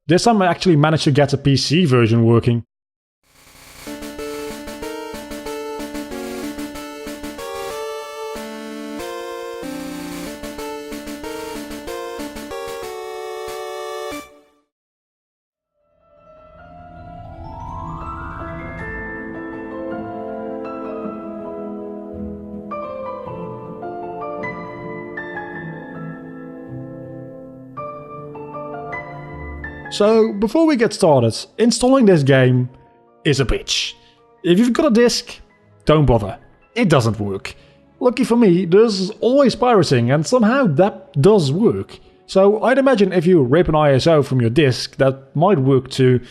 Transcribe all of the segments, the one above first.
This time I actually managed to get a PC version working. So, before we get started, installing this game is a bitch. If you've got a disc, don't bother. It doesn't work. Lucky for me, there's always pirating, and somehow that does work. So I'd imagine if you rip an ISO from your disc, that might work too,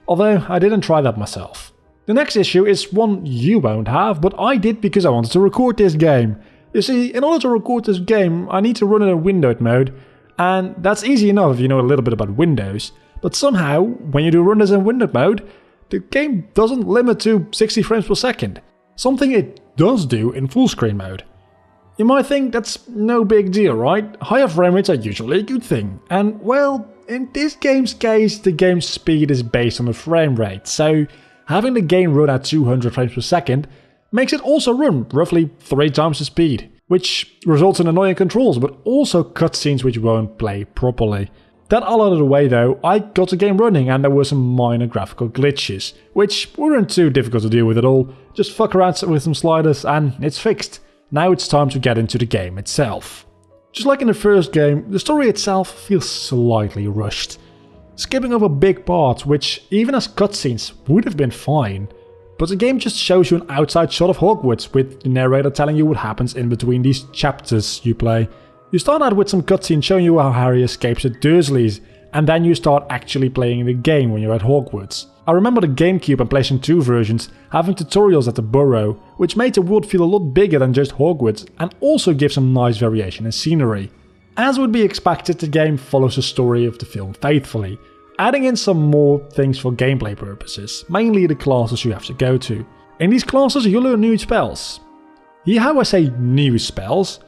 although I didn't try that myself. The next issue is one you won't have, but I did because I wanted to record this game. You see, in order to record this game, I need to run it in windowed mode, and that's easy enough if you know a little bit about Windows. But somehow, when you do run this in windowed mode, the game doesn't limit to 60 frames per second. Something it does do in full screen mode. You might think that's no big deal, right? Higher frame rates are usually a good thing. And well, in this game's case, the game's speed is based on the frame rate. So having the game run at 200 frames per second makes it also run roughly 3 times the speed. Which results in annoying controls, but also cutscenes which won't play properly. That all out of the way though, I got the game running and there were some minor graphical glitches, which weren't too difficult to deal with at all. Just fuck around with some sliders and it's fixed. Now it's time to get into the game itself. Just like in the first game, the story itself feels slightly rushed. Skipping over big parts which, even as cutscenes, would have been fine. But the game just shows you an outside shot of Hogwarts with the narrator telling you what happens in between these chapters you play. You start out with some cutscenes showing you how Harry escapes at Dursley's, and then you start actually playing the game when you're at Hogwarts. I remember the GameCube and PlayStation 2 versions having tutorials at the Burrow, which made the world feel a lot bigger than just Hogwarts and also give some nice variation in scenery. As would be expected, the game follows the story of the film faithfully, adding in some more things for gameplay purposes, mainly the classes you have to go to. In these classes you learn new spells. Here how I say new spells,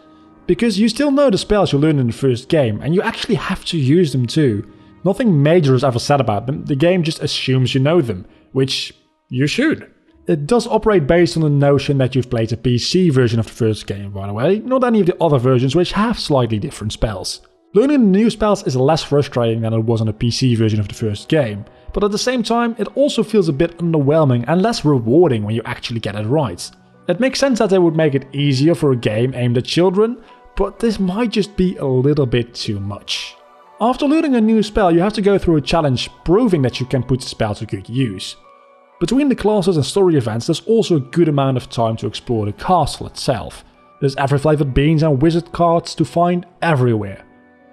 because you still know the spells you learned in the first game, and you actually have to use them too. Nothing major is ever said about them, the game just assumes you know them, which you should. It does operate based on the notion that you've played a PC version of the first game, by the way, not any of the other versions which have slightly different spells. Learning the new spells is less frustrating than it was on the PC version of the first game, but at the same time it also feels a bit underwhelming and less rewarding when you actually get it right. It makes sense that they would make it easier for a game aimed at children, but this might just be a little bit too much. After learning a new spell, you have to go through a challenge proving that you can put the spell to good use. Between the classes and story events, there's also a good amount of time to explore the castle itself. There's every flavoured beans and wizard cards to find everywhere.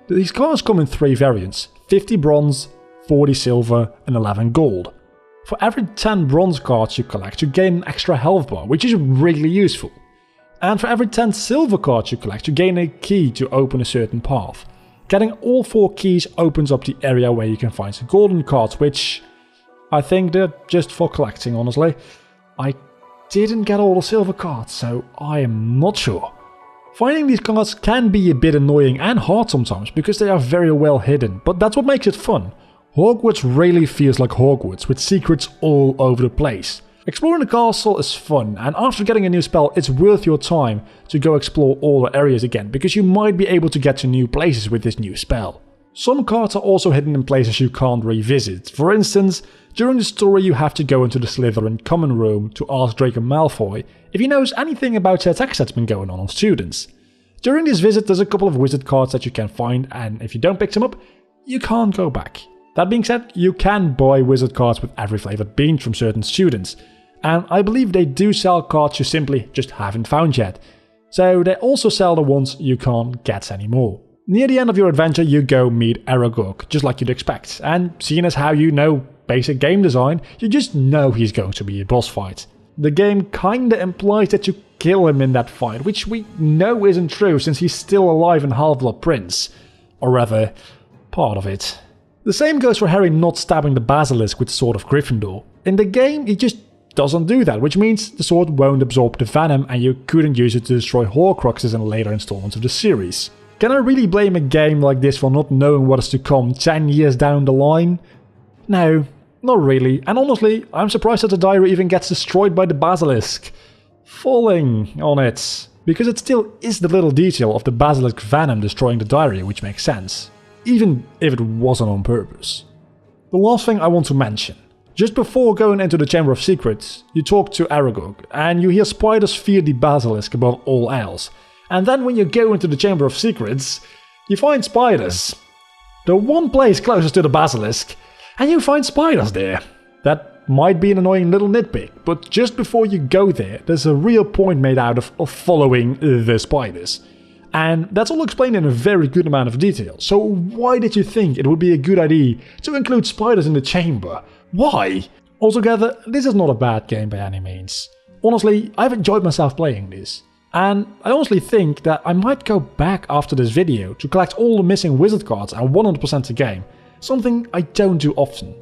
These cards come in 3 variants, 50 bronze, 40 silver and 11 gold. For every 10 bronze cards you collect, you gain an extra health bar, which is really useful. And for every 10 silver cards you collect, you gain a key to open a certain path. Getting all 4 keys opens up the area where you can find some golden cards, which I think they're just for collecting, honestly. I didn't get all the silver cards, so I am not sure. Finding these cards can be a bit annoying and hard sometimes because they are very well hidden, but that's what makes it fun. Hogwarts really feels like Hogwarts, with secrets all over the place. Exploring the castle is fun, and after getting a new spell, it's worth your time to go explore all the areas again, because you might be able to get to new places with this new spell. Some cards are also hidden in places you can't revisit. For instance, during the story you have to go into the Slytherin common room to ask Draco Malfoy if he knows anything about the attacks that's been going on students. During this visit there's a couple of wizard cards that you can find, and if you don't pick them up, you can't go back. That being said, you can buy wizard cards with every flavoured bean from certain students, and I believe they do sell cards you simply just haven't found yet. So they also sell the ones you can't get anymore. Near the end of your adventure you go meet Aragog, just like you'd expect, and seeing as how you know basic game design, you just know he's going to be a boss fight. The game kinda implies that you kill him in that fight, which we know isn't true since he's still alive in Half-Blood Prince. Or rather, part of it. The same goes for Harry not stabbing the basilisk with the Sword of Gryffindor. In the game, he just doesn't do that, which means the sword won't absorb the venom and you couldn't use it to destroy Horcruxes in later installments of the series. Can I really blame a game like this for not knowing what is to come 10 years down the line? No, not really, and honestly, I'm surprised that the diary even gets destroyed by the basilisk falling on it, because it still is the little detail of the basilisk venom destroying the diary which makes sense, even if it wasn't on purpose. The last thing I want to mention. Just before going into the Chamber of Secrets, you talk to Aragog, and you hear spiders fear the basilisk above all else. And then when you go into the Chamber of Secrets, you find spiders. The one place closest to the basilisk, and you find spiders there. That might be an annoying little nitpick, but just before you go there, there's a real point made out of following the spiders. And that's all explained in a very good amount of detail. So why did you think it would be a good idea to include spiders in the chamber? Why? Altogether, this is not a bad game by any means. Honestly, I've enjoyed myself playing this. And I honestly think that I might go back after this video to collect all the missing wizard cards and 100% the game, something I don't do often.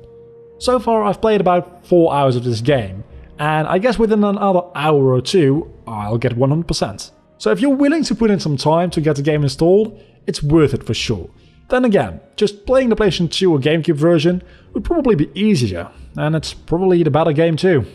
So far I've played about 4 hours of this game, and I guess within another hour or two I'll get 100%. So if you're willing to put in some time to get the game installed, it's worth it for sure. Then again, just playing the PlayStation 2 or GameCube version would probably be easier, and it's probably the better game too.